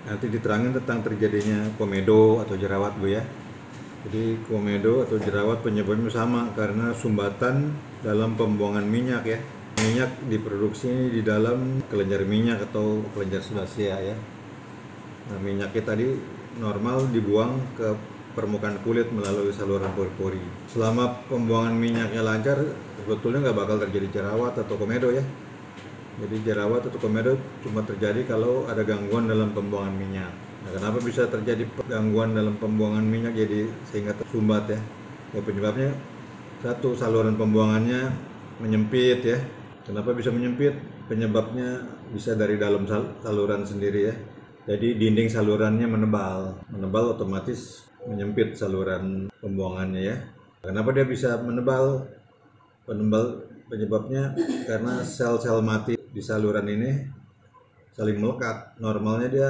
Nanti diterangin tentang terjadinya komedo atau jerawat Bu ya. Jadi komedo atau jerawat penyebabnya sama karena sumbatan dalam pembuangan minyak ya. Minyak diproduksi di dalam kelenjar minyak atau kelenjar sebasea ya. Nah, minyaknya tadi normal dibuang ke permukaan kulit melalui saluran pori-pori. Selama pembuangan minyaknya lancar, sebetulnya nggak bakal terjadi jerawat atau komedo ya. Jadi jerawat atau komedo cuma terjadi kalau ada gangguan dalam pembuangan minyak. Nah, kenapa bisa terjadi gangguan dalam pembuangan minyak jadi sehingga tersumbat ya? Ya penyebabnya satu, saluran pembuangannya menyempit ya. Kenapa bisa menyempit? Penyebabnya bisa dari dalam saluran sendiri ya. Jadi dinding salurannya menebal. Menebal otomatis menyempit saluran pembuangannya ya. Kenapa dia bisa menebal? Penyebabnya karena sel-sel mati di saluran ini saling melekat. Normalnya dia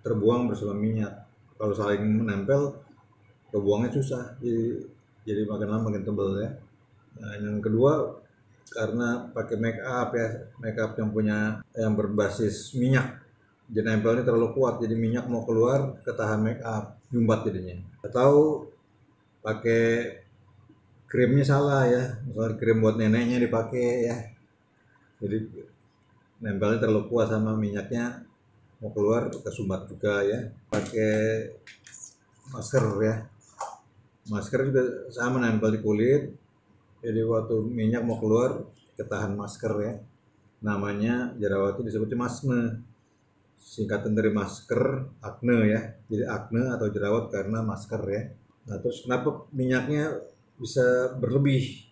terbuang bersama minyak. Kalau saling menempel, kebuangnya susah. Jadi makin lama makin tebal ya. Nah, yang kedua karena pakai make up ya, make up yang berbasis minyak. Jadi nempelnya terlalu kuat, jadi minyak mau keluar ketahan make up, jumbat jadinya. Atau pakai krimnya salah ya, misalnya krim buat neneknya dipakai ya, jadi nempelnya terlalu kuat sama minyaknya, mau keluar kesumbat juga ya. Pakai masker ya, masker juga sama nempel di kulit, jadi waktu minyak mau keluar ketahan masker ya. Namanya jerawat itu disebutnya masne, singkatan dari masker, akne ya. Jadi akne atau jerawat karena masker ya. Nah terus kenapa minyaknya bisa berlebih?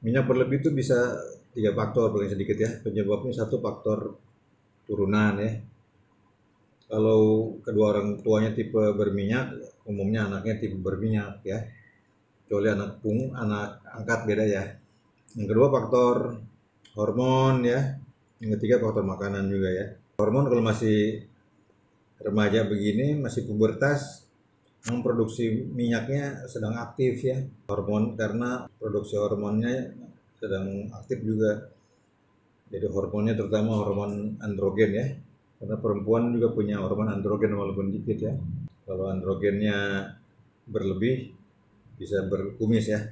Minyak berlebih itu bisa tiga faktor paling sedikit ya. Penyebabnya satu faktor turunan ya. Kalau kedua orang tuanya tipe berminyak, umumnya anaknya tipe berminyak ya. Kecuali anak angkat beda ya. Yang kedua faktor hormon ya. Yang ketiga faktor makanan juga ya. Hormon kalau masih remaja begini, masih pubertas, memproduksi minyaknya sedang aktif ya. Hormon karena produksi hormonnya sedang aktif juga. Jadi hormonnya terutama hormon androgen ya. Karena perempuan juga punya hormon androgen walaupun dikit ya. Kalau androgennya berlebih bisa berkumis ya.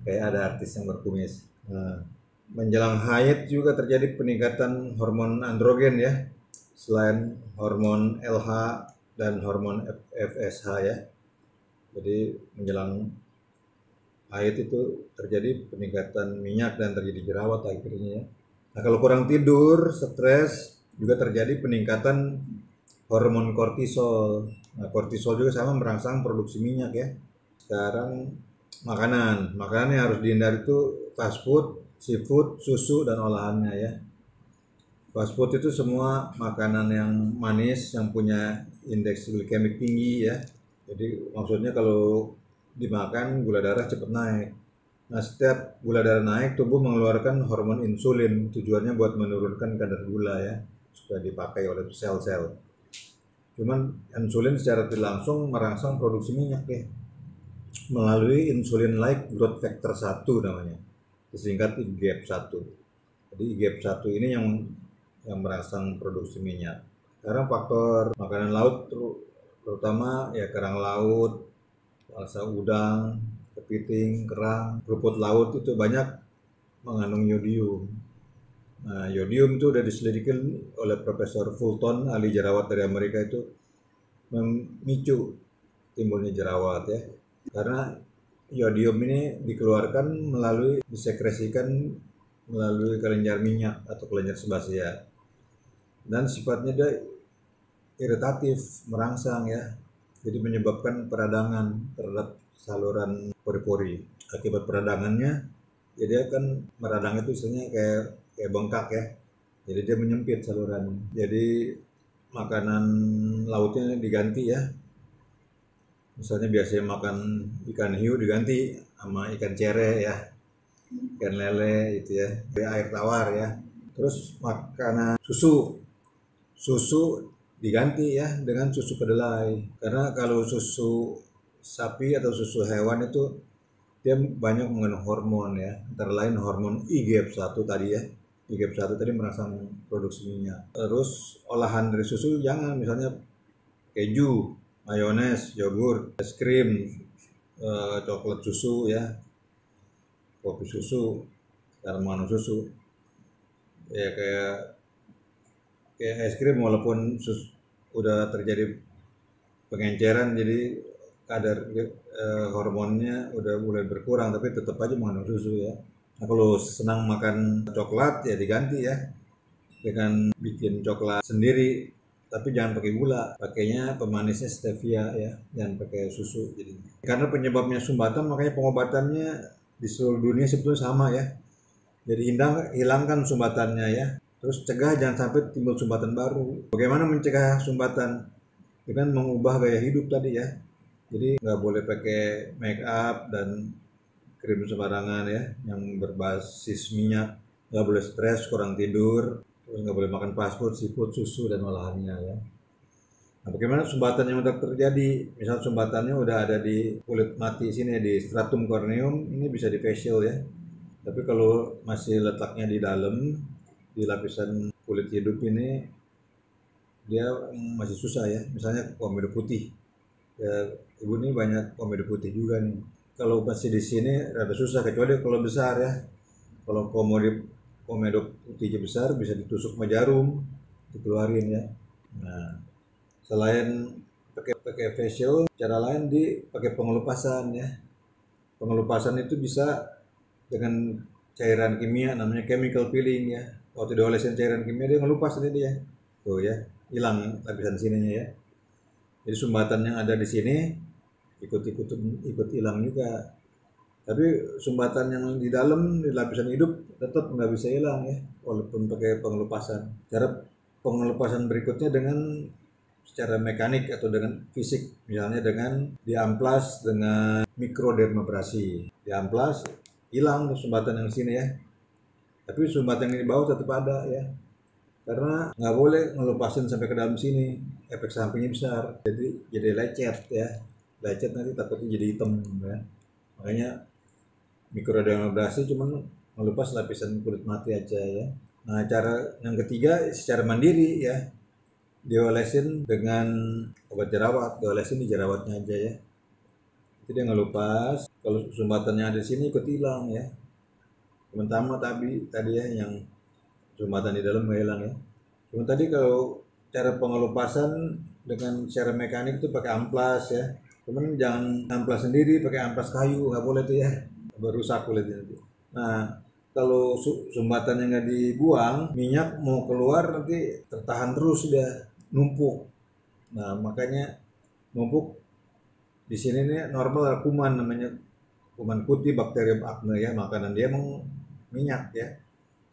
Kayak ada artis yang berkumis. Nah, menjelang haid juga terjadi peningkatan hormon androgen ya. Selain hormon LH dan hormon FSH ya. Jadi menjelang haid itu terjadi peningkatan minyak dan terjadi jerawat akhirnya ya. Nah, kalau kurang tidur, stres, juga terjadi peningkatan hormon kortisol. Nah, kortisol juga sama merangsang produksi minyak ya. Sekarang makanan yang harus dihindari itu fast food, seafood, susu, dan olahannya ya. Fast food itu semua makanan yang manis, yang punya indeks glikemik tinggi ya. Jadi maksudnya kalau dimakan gula darah cepat naik. Nah, setiap gula darah naik, tubuh mengeluarkan hormon insulin. Tujuannya buat menurunkan kadar gula ya, supaya dipakai oleh sel-sel. Cuman insulin secara tidak langsung merangsang produksi minyak ya, melalui insulin-like growth factor 1 namanya, disingkat IGF-1. Jadi IGF-1 ini yang merangsang produksi minyak. Sekarang faktor makanan laut terutama ya kerang laut, salsa udang, kepiting, kerang, rumput laut itu banyak mengandung yodium. Nah, yodium itu sudah diselidiki oleh Profesor Fulton, ahli jerawat dari Amerika, itu memicu timbulnya jerawat ya. Karena yodium ini dikeluarkan disekresikan melalui kelenjar minyak atau kelenjar sebasea. Dan sifatnya dia iritatif, merangsang ya. Jadi menyebabkan peradangan terhadap saluran pori-pori. Akibat peradangannya, jadi akan meradang itu istilahnya kayak bengkak ya. Jadi dia menyempit saluran. Jadi makanan lautnya diganti ya. Misalnya biasanya makan ikan hiu diganti sama ikan cere ya, ikan lele itu ya, air tawar ya. Terus makanan susu diganti ya dengan susu kedelai, karena kalau susu sapi atau susu hewan itu dia banyak mengandung hormon ya, antara lain hormon IGF-1 tadi ya. IGF-1 tadi merangsang produksi minyak. Terus olahan dari susu jangan, misalnya keju, mayones, yogurt, es krim, coklat susu ya, kopi susu, karaman susu. Ya kayak es krim walaupun udah terjadi pengenceran jadi kadar hormonnya udah mulai berkurang tapi tetap aja mengandung susu ya. Nah, kalau senang makan coklat ya diganti ya dengan bikin coklat sendiri, tapi jangan pakai gula, pakainya pemanisnya stevia ya, jangan pakai susu. Jadi karena penyebabnya sumbatan makanya pengobatannya di seluruh dunia sebetulnya sama ya. Jadi hilangkan sumbatannya ya, terus cegah jangan sampai timbul sumbatan baru. Bagaimana mencegah sumbatan? Dengan mengubah gaya hidup tadi ya. Jadi nggak boleh pakai make up dan krim sembarangan ya yang berbasis minyak, nggak boleh stres, kurang tidur, terus nggak boleh makan fast food, seafood, susu dan olahannya ya. Nah, bagaimana sumbatan yang udah terjadi? Misal sumbatannya udah ada di kulit mati sini di stratum corneum, ini bisa di facial ya. Tapi kalau masih letaknya di dalam, di lapisan kulit hidup ini, dia masih susah ya. Misalnya komedo putih, ya ibu ini banyak komedo putih juga nih. Kalau masih di sini rada susah, kecuali kalau besar ya. Kalau komedo putihnya besar bisa ditusuk sama jarum, dikeluarin ya. Nah, selain pakai facial, cara lain dipakai pengelupasan ya. Pengelupasan itu bisa dengan cairan kimia namanya chemical peeling ya. Waktu diolesin cairan kimia dia ngelupas ini dia. Tuh ya, hilang lapisan sininya ya. Jadi sumbatan yang ada di sini ikut hilang juga. Tapi sumbatan yang di dalam di lapisan hidup tetap nggak bisa hilang ya, walaupun pakai pengelupasan. Cara pengelupasan berikutnya dengan secara mekanik atau dengan fisik, misalnya dengan diamplas dengan mikrodermabrasi. Diamplas hilang sumbatan yang sini ya, tapi sumbatan yang di bawah tetap ada ya, karena nggak boleh ngelupasin sampai ke dalam sini, efek sampingnya besar, jadi lecet ya, lecet nanti takutnya jadi hitam ya. Makanya mikrodermabrasi cuma ngelupas lapisan kulit mati aja ya. Nah, cara yang ketiga secara mandiri ya, diolesin dengan obat jerawat, diolesin di jerawatnya aja ya. Jadi dia ngelupas, kalau sumbatannya ada di sini ikut hilang ya. Pertama tadi ya yang sumbatan di dalam nggak hilang ya. Cuma tadi kalau cara pengelupasan dengan cara mekanik itu pakai amplas ya. Cuman jangan amplas sendiri, pakai amplas kayu, nggak boleh tuh ya, berusak kulitnya nanti. Nah, kalau sumbatannya nggak dibuang, minyak mau keluar nanti tertahan terus dia, numpuk. Nah, makanya numpuk di sini nih normal kuman namanya, kuman putih Bacterium acne ya, makanan dia emang minyak ya.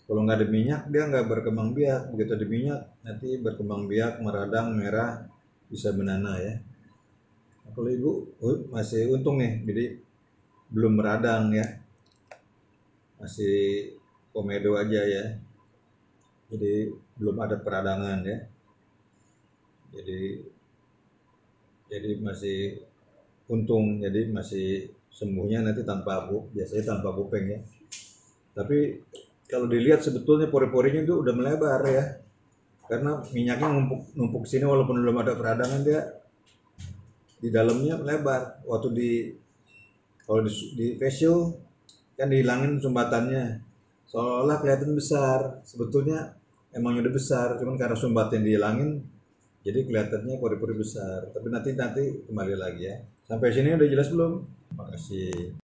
Kalau nggak ada minyak dia nggak berkembang biak, begitu ada minyak nanti berkembang biak, meradang, merah, bisa menana ya. Nah, kalau ibu masih untung nih, jadi belum meradang ya, masih komedo aja ya, jadi belum ada peradangan ya, jadi masih untung, jadi masih sembuhnya nanti biasanya tanpa kuping ya. Tapi kalau dilihat sebetulnya pori-porinya itu udah melebar ya, karena minyaknya numpuk sini walaupun belum ada peradangan, dia di dalamnya melebar. Waktu kalau di facial kan dihilangin sumbatannya, seolah kelihatan besar, sebetulnya emang udah besar, cuman karena sumbatan dihilangin jadi kelihatannya pori-pori besar. Tapi nanti kembali lagi ya. Sampai sini udah jelas belum? Terima kasih.